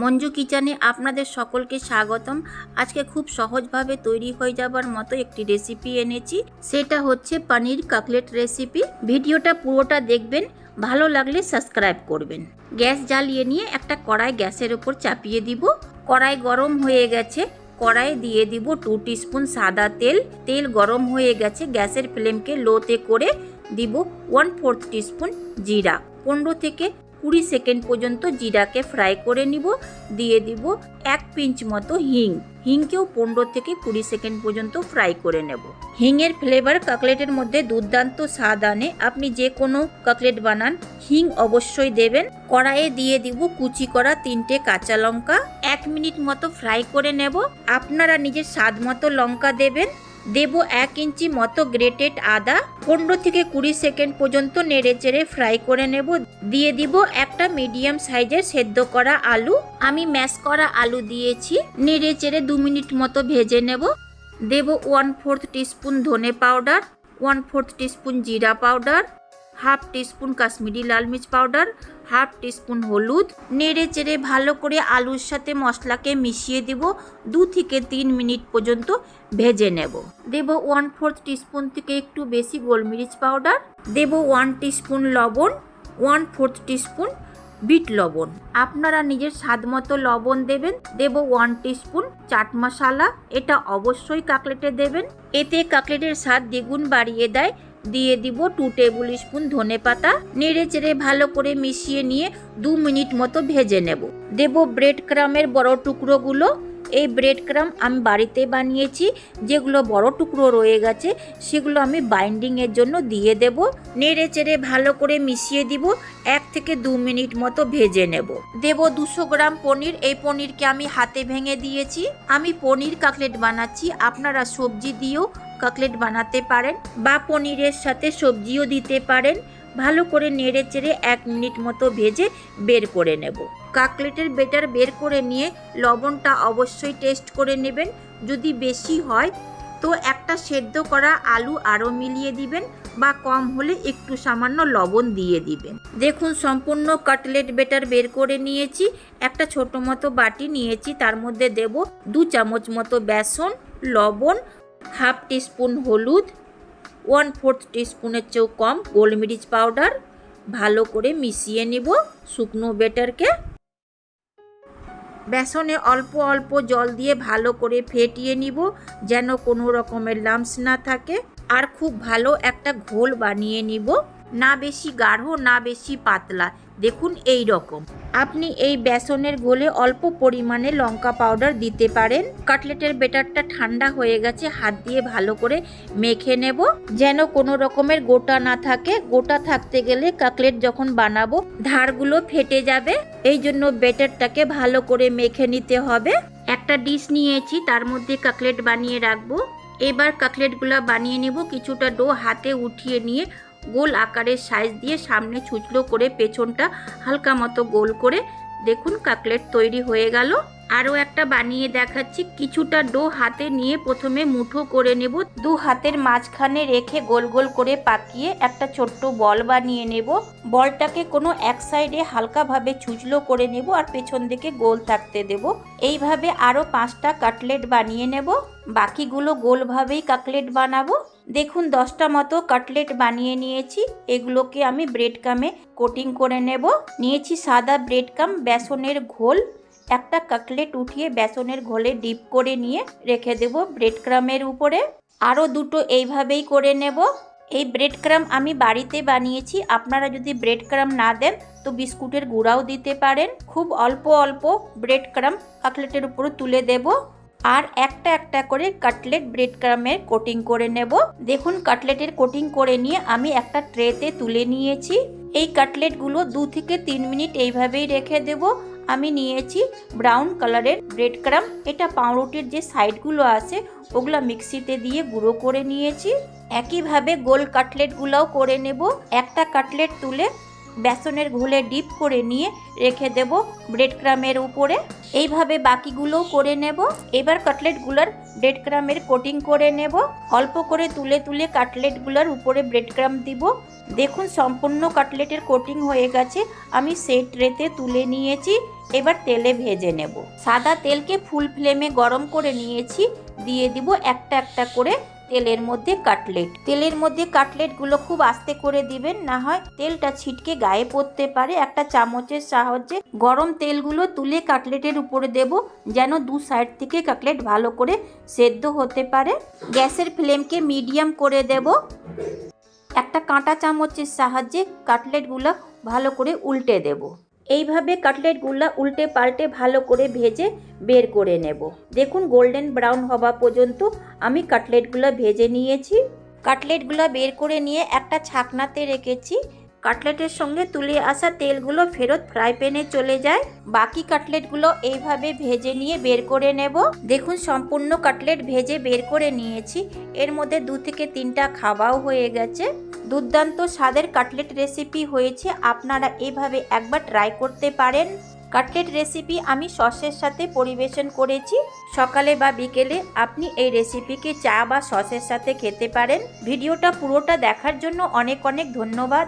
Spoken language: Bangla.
মঞ্জু কিচেনে আপনাদের সকলকে স্বাগতম। আজকে খুব সহজভাবে তৈরি হয়ে যাবার মতো একটি রেসিপি এনেছি, সেটা হচ্ছে পনির কাটলেট রেসিপি। ভিডিওটা পুরোটা দেখবেন, ভালো লাগলে সাবস্ক্রাইব করবেন। গ্যাস জ্বালিয়ে নিয়ে একটা কড়াই গ্যাসের উপর চাপিয়ে দিব। কড়াই গরম হয়ে গেছে, কড়াই দিয়ে দিব 2 টিস্পুন সাদা তেল। তেল গরম হয়ে গেছে, গ্যাসের ফ্লেমকে লোতে করে দিব 1/4 টিস্পুন জিরা। 15 থেকে 20 সেকেন্ড পর্যন্ত জিরাকে ফ্রাই করে নিব। দিয়ে দিব 1 পিঞ্চ মতো হিং। হিংকেও 15 থেকে 20 সেকেন্ড পর্যন্ত ফ্রাই করে নেব। হিংয়ের ফ্লেভার কাটলেটের মধ্যে দুর্দান্ত স্বাদ আনে। আপনি যে কোনো কাটলেট বানান, হিং অবশ্যই দেবেন। কড়াইয়ে দিয়ে দিব কুচি করা 3টে কাঁচা লঙ্কা। 1 মিনিট মতো ফ্রাই করে নেব। আপনারা নিজের স্বাদ মতো লঙ্কা দেবেন। দেব 1 ইঞ্চি মতো গ্রেটেড আদা। 15 থেকে 20 সেকেন্ড পর্যন্ত নেড়ে চেড়ে ফ্রাই করে নেব। দিয়ে দিব একটা মিডিয়াম সাইজের সেদ্ধ করা আলু। আমি ম্যাশ করা আলু দিয়েছি। নেড়ে চেড়ে 2 মিনিট মতো ভেজে নেব। দেব 1/4 টিস্পুন ধনে পাউডার, 1/4 টিস্পুন জিরা পাউডার, 1/2 টিস্পুন কাশ্মীরি লাল মির্চ পাউডার, 1/2 টিস্পুন হলুদ। নেড়ে চেড়ে ভালো করে আলুর সাথে মশলাকে মিশিয়ে দেব। 2 থেকে 3 মিনিট পর্যন্ত ভেজে নেব। দেব 1/4 টিস্পুন থেকে একটু বেশি গোলমরিচ পাউডার। দেব 1 টিস্পুন লবণ, 1/4 টিস্পুন বিট লবণ। আপনারা নিজের স্বাদ মতো লবণ দেবেন। দেব 1 টিস্পুন চাট মশলা, এটা অবশ্যই কাটলেটে দেবেন, এতে কাটলেটের স্বাদ দ্বিগুণ বাড়িয়ে দেয়। দিয়ে দিব 2 টেবিল স্পুন ধনে পাতা। নেড়ে চেড়ে ভালো করে মিশিয়ে নিয়ে 2 মিনিট মতো ভেজে নেব। দেব ব্রেড ক্রামের বড় টুকরোগুলো। এই ব্রেড ক্রাম আমি বাড়িতে বানিয়েছি। যেগুলো বড় টুকরো রয়ে গেছে সেগুলো আমি বাইন্ডিংয়ের জন্য দিয়ে দেব। নেড়ে চেড়ে ভালো করে মিশিয়ে দিব। 1 থেকে 2 মিনিট মতো ভেজে নেব। দেব 200 গ্রাম পনির। এই পনিরকে আমি হাতে ভেঙে দিয়েছি। আমি পনির কাটলেট বানাচ্ছি, আপনারা সবজি দিয়েও কাটলেট বানাতে পারেন বা পনিরের সাথে সবজিও দিতে পারেন। ভালো করে নেড়ে চেড়ে 1 মিনিট মতো ভেজে বের করে নেব। কাটলেটের বেটার বের করে নিয়ে লবণটা অবশ্যই টেস্ট করে নেবেন। যদি বেশি হয় তো একটা সেদ্ধ করা আলু আরও মিলিয়ে দিবেন, বা কম হলে একটু সামান্য লবণ দিয়ে দিবেন। দেখুন, সম্পূর্ণ কাটলেট বেটার বের করে নিয়েছি। একটা ছোট মতো বাটি নিয়েছি, তার মধ্যে দেব 2 চামচ মতো বেসন, লবণ, 1/2 টিস্পুন হলুদ, 1/4 টিস্পুনের চেয়েও কম গোলমরিচ পাউডার। ভালো করে মিশিয়ে নিব শুকনো বেটারকে। বেসনে অল্প অল্প জল দিয়ে ভালো করে ফেটিয়ে নিব, যেন কোনো রকমের লাম্পস না থাকে। আর খুব ভালো একটা ঘোল বানিয়ে নিব, না বেশি গাঢ় না বেশি পাতলা। দেখুন এই রকম। আপনি এই বেসনের ঘোলে অল্প পরিমাণে লঙ্কা পাউডার দিতে পারেন। কাটলেটের বেটারটা ঠান্ডা হয়ে গেছে, হাত দিয়ে ভালো করে মেখে নেব, যেন কোনো রকমের গোটা না থাকে। গোটা থাকতে গেলে কাটলেট যখন বানাবো ধারগুলো ফেটে যাবে। এই জন্য বেটারটাকে ভালো করে মেখে নিতে হবে। একটা ডিশ নিয়েছি, তার মধ্যে কাটলেট বানিয়ে রাখবো। এবার কাটলেটগুলো বানিয়ে নেব। কিছুটা ডো হাতে উঠিয়ে নিয়ে গোল আকারের সাইজ দিয়ে সামনে ছুঁচলো করে পেছনটা হালকা মতো গোল করে দেখুন কাটলেট তৈরি হয়ে গেল। আরও একটা বানিয়ে দেখাচ্ছি। কিছুটা ডো হাতে নিয়ে প্রথমে মুঠো করে নেব। 2 হাতের মাঝখানে রেখে গোল গোল করে পাকিয়ে একটা ছোট্ট বল বানিয়ে নেব। বলটাকে কোনো এক সাইডে হালকাভাবে ছুঁচলো করে নেব আর পেছন দিকে গোল থাকতে দেব। এইভাবে আরও 5টা কাটলেট বানিয়ে নেব। বাকিগুলো গোলভাবেই কাটলেট বানাবো। দেখুন 10টা মতো কাটলেট বানিয়ে নিয়েছি। এগুলোকে আমি ব্রেড ক্রামে কোটিং করে নেব। নিয়েছি সাদা ব্রেড ক্রাম, বেসনের ঘোল। একটা কাটলেট উঠিয়ে বেসনের ঘোলে ডিপ করে নিয়ে রেখে দেব ব্রেড ক্রামের উপরে। আরও 2টো এইভাবেই করে নেব। এই ব্রেড ক্রাম আমি বাড়িতে বানিয়েছি। আপনারা যদি ব্রেড ক্রাম না দেন তো বিস্কুটের গুঁড়াও দিতে পারেন। খুব অল্প অল্প ব্রেড ক্রাম কাটলেটের উপরে তুলে দেব আর একটা একটা করে কাটলেট ব্রেড ক্রামের কোটিং করে নেব। দেখুন কাটলেটের কোটিং করে নিয়ে আমি একটা ট্রেতে তুলে নিয়েছি। এই কাটলেটগুলো 2 থেকে 3 মিনিট এইভাবেই রেখে দেব। আমি নিয়েছি ব্রাউন কালারের ব্রেড ক্রাম। এটা পাউরুটির যে সাইডগুলো আছে ওগুলো মিক্সিতে দিয়ে গুঁড়ো করে নিয়েছি। একইভাবে গোল কাটলেটগুলোও করে নেব। একটা কাটলেট তুলে বেসনের ঘোলে ডিপ করে নিয়ে রেখে দেব ব্রেড ক্রামের উপরে। এইভাবে বাকিগুলোও করে নেব। এবার কাটলেটগুলোর ব্রেড ক্রামের কোটিং করে নেব। অল্প করে তুলে তুলে কাটলেটগুলোর উপরে ব্রেড ক্রাম দিব। দেখুন সম্পূর্ণ কাটলেটের কোটিং হয়ে গেছে। আমি সেই ট্রেতে তুলে নিয়েছি। এবার তেলে ভেজে নেব। সাদা তেলকে ফুল ফ্লেমে গরম করে নিয়েছি। দিয়ে দিব একটা একটা করে তেলের মধ্যে কাটলেট। তেলের মধ্যে কাটলেটগুলো খুব আস্তে করে দিবেন, না হয় তেলটা ছিটকে গায়ে পড়তে পারে। একটা চামচের সাহায্যে গরম তেলগুলো তুলে কাটলেটের উপরে দেব, যেন দু সাইড থেকে কাটলেট ভালো করে সেদ্ধ হতে পারে। গ্যাসের ফ্লেমকে মিডিয়াম করে দেব। একটা কাঁটা চামচের সাহায্যে কাটলেটগুলো ভালো করে উল্টে দেব। এইভাবে কাটলেটগুলো উল্টে পাল্টে ভালো করে ভেজে বের করে নেব। দেখুন গোল্ডেন ব্রাউন হওয়া পর্যন্ত আমি কাটলেটগুলো ভেজে নিয়েছি। কাটলেটগুলো বের করে নিয়ে একটা ছাকনাতে রেখেছি। কাটলেটের সঙ্গে তুলে আসা তেলগুলো ফেরত ফ্রাই প্যানে চলে যায়। বাকি কাটলেটগুলো এইভাবে ভেজে নিয়ে বের করে নেব। দেখুন সম্পূর্ণ কাটলেট ভেজে বের করে নিয়েছি। এর মধ্যে 2 থেকে 3টা খাওয়াও হয়ে গেছে। দুর্দান্ত স্বাদের কাটলেট রেসিপি হয়েছে। আপনারা এইভাবে একবার ট্রাই করতে পারেন। কাটলেট রেসিপি আমি সসের সাথে পরিবেশন করেছি। সকালে বা বিকেলে আপনি এই রেসিপিকে চা বা সসের সাথে খেতে পারেন। ভিডিওটা পুরোটা দেখার জন্য অনেক অনেক ধন্যবাদ।